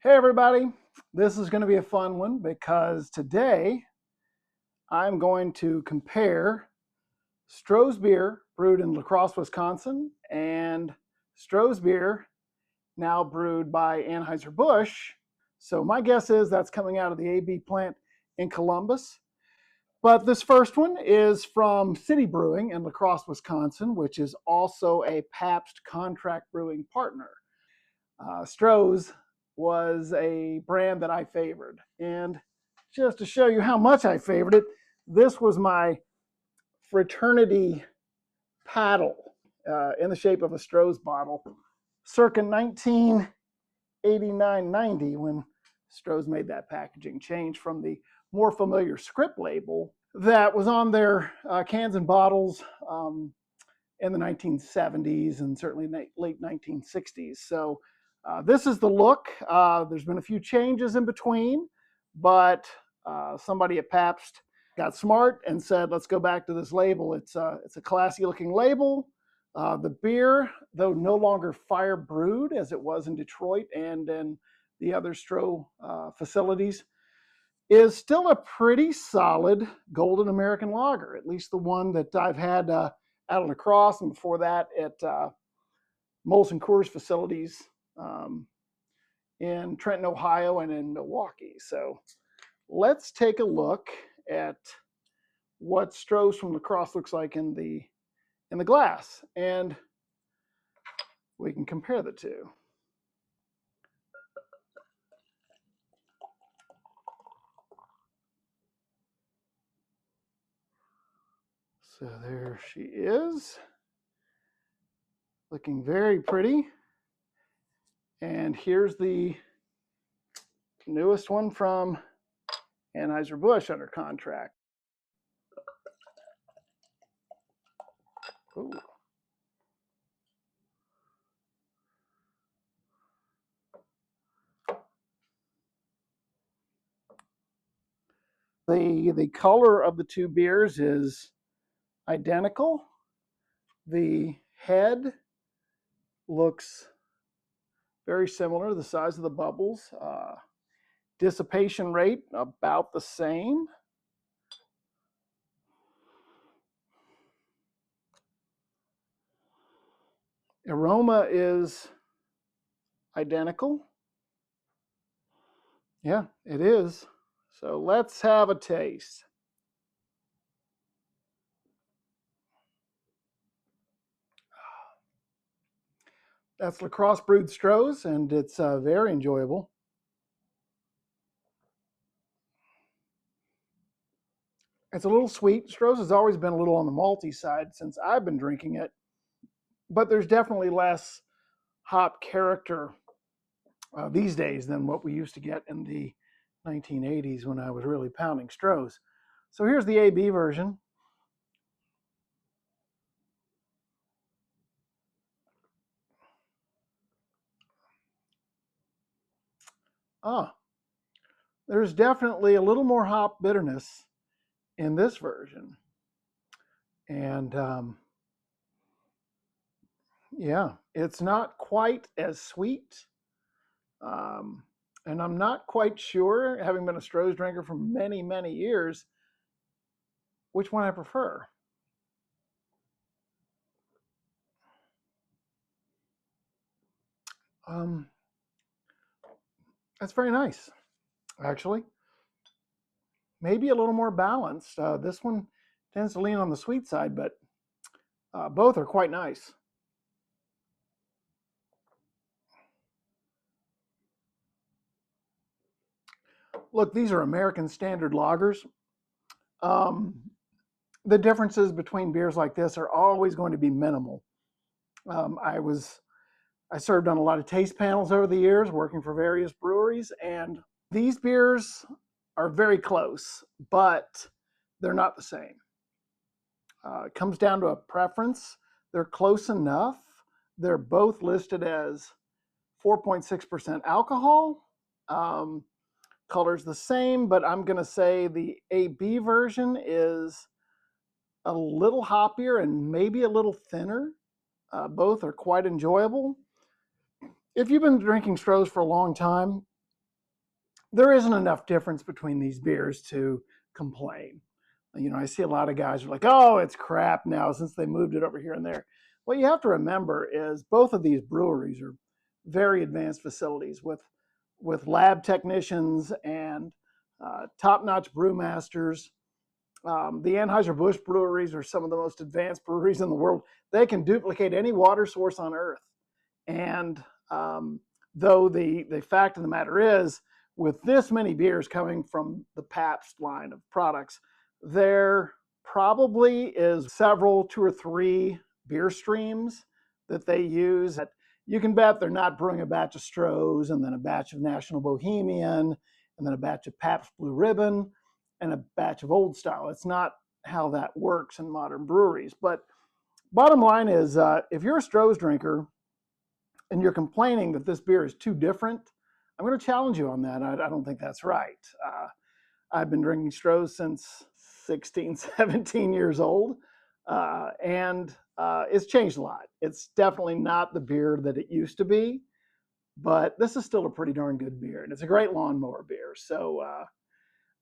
Hey everybody, this is going to be a fun one because today I'm going to compare Stroh's beer brewed in La Crosse, Wisconsin and Stroh's beer now brewed by Anheuser-Busch. So my guess is that's coming out of the AB plant in Columbus. But this first one is from City Brewing in La Crosse, Wisconsin, which is also a Pabst contract brewing partner. Stroh's was a brand that I favored. And just to show you how much I favored it, this was my fraternity paddle in the shape of a Stroh's bottle circa 1989-90 when Stroh's made that packaging change from the more familiar script label that was on their cans and bottles in the 1970s and certainly late 1960s. So this is the look. There's been a few changes in between, but somebody at Pabst got smart and said, let's go back to this label. It's a classy looking label. The beer, though no longer fire brewed as it was in Detroit and in the other Stroh facilities, is still a pretty solid golden American lager, at least the one that I've had out of La Crosse and before that at Molson Coors facilities in Trenton, Ohio and in Milwaukee. So let's take a look at what Stroh's from La Crosse looks like in the glass, and we can compare the two. So there she is, looking very pretty. And here's the newest one from Anheuser-Busch under contract. Ooh. The color of the two beers is identical. The head looks very similar, the size of the bubbles. Dissipation rate about the same. Aroma is identical. Yeah, it is. So let's have a taste. That's La Crosse brewed Strohs, and it's very enjoyable. It's a little sweet. Stroh's has always been a little on the malty side since I've been drinking it, but there's definitely less hop character these days than what we used to get in the 1980s when I was really pounding Stroh's. So here's the AB version. Ah, there's definitely a little more hop bitterness in this version. And yeah, it's not quite as sweet. And I'm not quite sure, having been a Stroh's drinker for many, many years, which one I prefer. That's very nice, actually. Maybe a little more balanced. This one tends to lean on the sweet side, but both are quite nice. Look, these are American standard lagers. The differences between beers like this are always going to be minimal. I served on a lot of taste panels over the years, working for various breweries, and these beers are very close, but they're not the same. It comes down to a preference. They're close enough. They're both listed as 4.6% alcohol. Color's the same, but I'm going to say the AB version is a little hoppier and maybe a little thinner. Both are quite enjoyable. If you've been drinking Strohs for a long time, there isn't enough difference between these beers to complain. I see a lot of guys are like, oh, it's crap now since they moved it over here and there. What you have to remember is both of these breweries are very advanced facilities with lab technicians and top-notch brewmasters. The Anheuser-Busch breweries are some of the most advanced breweries in the world. They can duplicate any water source on earth. And though the fact of the matter is, with this many beers coming from the Pabst line of products, there probably is several, two or three beer streams that they use. You can bet they're not brewing a batch of Strohs and then a batch of National Bohemian and then a batch of Pabst Blue Ribbon and a batch of Old Style. It's not how that works in modern breweries. But bottom line is, if you're a Strohs drinker and you're complaining that this beer is too different, I'm going to challenge you on that. I don't think that's right. I've been drinking Strohs since 16, 17 years old, and it's changed a lot. It's definitely not the beer that it used to be, but this is still a pretty darn good beer, and it's a great lawnmower beer. So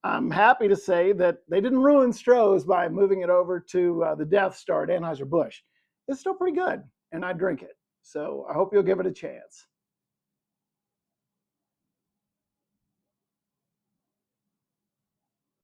I'm happy to say that they didn't ruin Strohs by moving it over to the Death Star at Anheuser-Busch. It's still pretty good, and I drink it. So I hope you'll give it a chance.